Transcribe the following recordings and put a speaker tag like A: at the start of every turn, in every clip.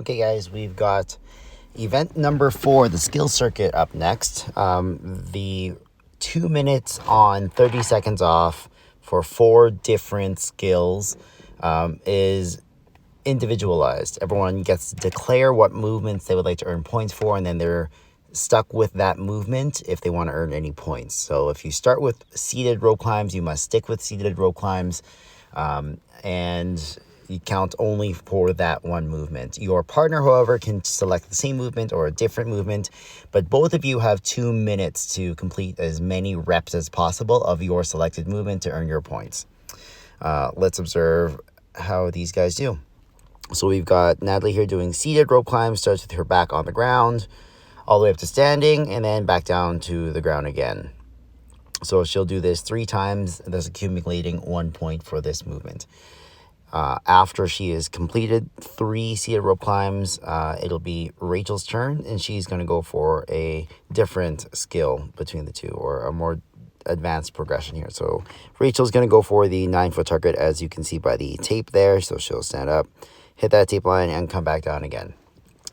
A: Okay, guys, we've got event number 4, the skill circuit, up next. The 2 minutes on, 30 seconds off for 4 different skills is individualized. Everyone gets to declare what movements they would like to earn points for, and then they're stuck with that movement if they want to earn any points. So if you start with seated rope climbs, you must stick with seated rope climbs, and you count only for that one movement. Your partner, however, can select the same movement or a different movement, but both of you have 2 minutes to complete as many reps as possible of your selected movement to earn your points. Let's observe how these guys do. So we've got Natalie here doing seated rope climb. Starts with her back on the ground, all the way up to standing, and then back down to the ground again. So she'll do this 3 times, thus accumulating 1 point for this movement. After she has completed 3 seated rope climbs, it'll be Rachel's turn, and she's going to go for a different skill between the two, or a more advanced progression here. So Rachel's going to go for the 9-foot target, as you can see by the tape there. So she'll stand up, hit that tape line, and come back down again.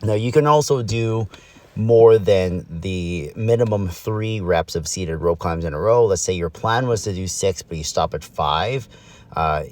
A: Now you can also do more than the minimum 3 reps of seated rope climbs in a row. Let's say your plan was to do 6, but you stop at 5.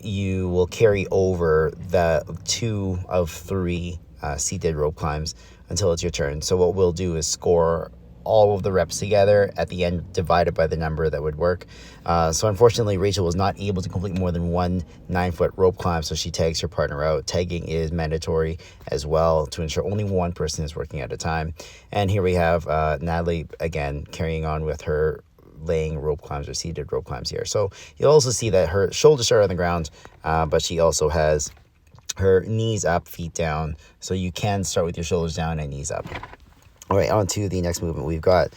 A: You will carry over the 2 of 3 seated rope climbs until it's your turn. So what we'll do is score all of the reps together at the end, divided by the number that would work. So unfortunately, Rachel was not able to complete more than 1 9-foot rope climb, so she tags her partner out. Tagging is mandatory as well to ensure only one person is working at a time. And here we have Natalie again carrying on with her laying rope climbs or seated rope climbs here. So you'll also see that her shoulders are on the ground, but she also has her knees up, feet down. So you can start with your shoulders down and knees up. All right, on to the next movement. We've got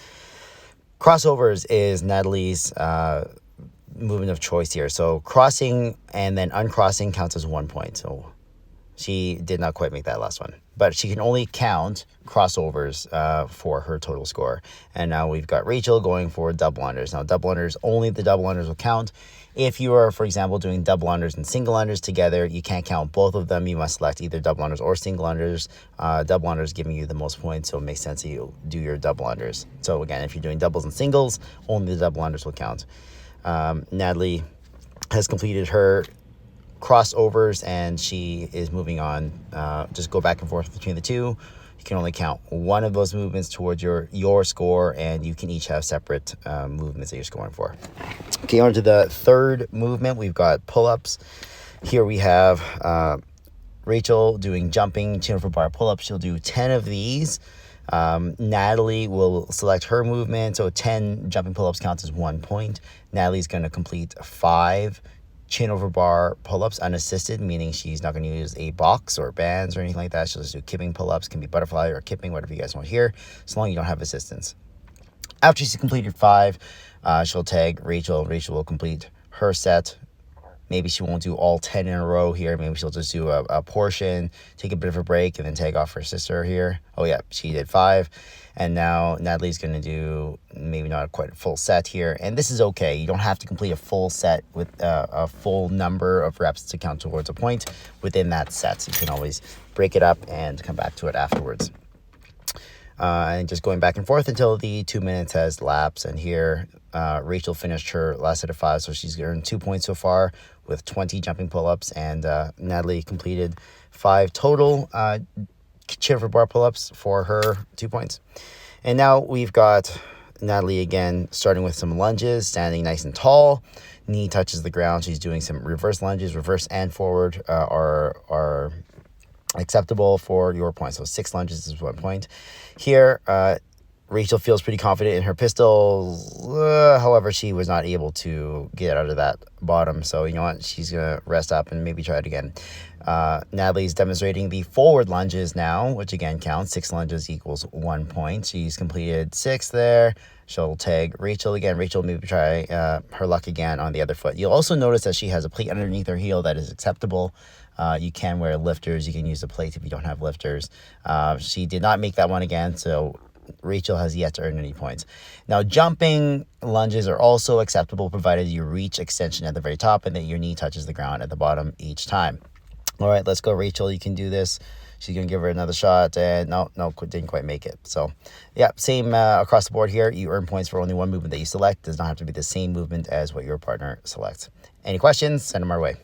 A: crossovers is Natalie's movement of choice here. So crossing and then uncrossing counts as 1 point. So she did not quite make that last one, but she can only count crossovers for her total score. And now we've got Rachel going for double unders. Now double unders, only the double unders will count. If you are, for example, doing double unders and single unders together, you can't count both of them. You must select either double unders or single unders. Double unders giving you the most points, so it makes sense that you do your double unders. So again, if you're doing doubles and singles, only the double unders will count. Natalie has completed her crossovers, and she is moving on. Just go back and forth between the two. You can only count one of those movements towards your score, and you can each have separate movements that you're scoring for. Okay, on to the third movement. We've got pull-ups. Here we have Rachel doing jumping chin over bar pull-ups. She'll do 10 of these. Natalie will select her movement, so 10 jumping pull-ups counts as 1 point. Natalie's going to complete 5 chin over bar pull-ups unassisted, meaning she's not going to use a box or bands or anything like that. She'll just do kipping pull-ups, can be butterfly or kipping, whatever you guys want here, as long as you don't have assistance. After she's completed 5, she'll tag Rachel. Rachel will complete her set. Maybe she won't do all 10 in a row here. Maybe she'll just do a portion, take a bit of a break, and then tag off her sister here. Oh yeah, she did 5. And now Natalie's going to do maybe not quite a full set here. And this is okay. You don't have to complete a full set with a full number of reps to count towards a point within that set. So you can always break it up and come back to it afterwards. And just going back and forth until the 2 minutes has lapsed. And here, Rachel finished her last set of 5, so she's earned 2 points so far with 20 jumping pull-ups. And Natalie completed 5 total chin over bar pull-ups for her 2 points. And now we've got Natalie again, starting with some lunges, standing nice and tall. Knee touches the ground. She's doing some reverse lunges. Reverse and forward are acceptable for your points. So 6 lunges is 1 point. Here, Rachel feels pretty confident in her pistols. However, she was not able to get out of that bottom. So you know what? She's going to rest up and maybe try it again. Natalie's demonstrating the forward lunges now, which again counts. 6 lunges equals 1 point. She's completed 6 there. She'll tag Rachel again. Rachel maybe try her luck again on the other foot. You'll also notice that she has a plate underneath her heel that is acceptable. You can wear lifters. You can use the plate if you don't have lifters. She did not make that one again, so Rachel has yet to earn any points. Now, jumping lunges are also acceptable provided you reach extension at the very top and that your knee touches the ground at the bottom each time. All right, let's go, Rachel. You can do this. She's going to give her another shot, and no, didn't quite make it. So, yeah, same across the board here. You earn points for only one movement that you select. Does not have to be the same movement as what your partner selects. Any questions? Send them our way.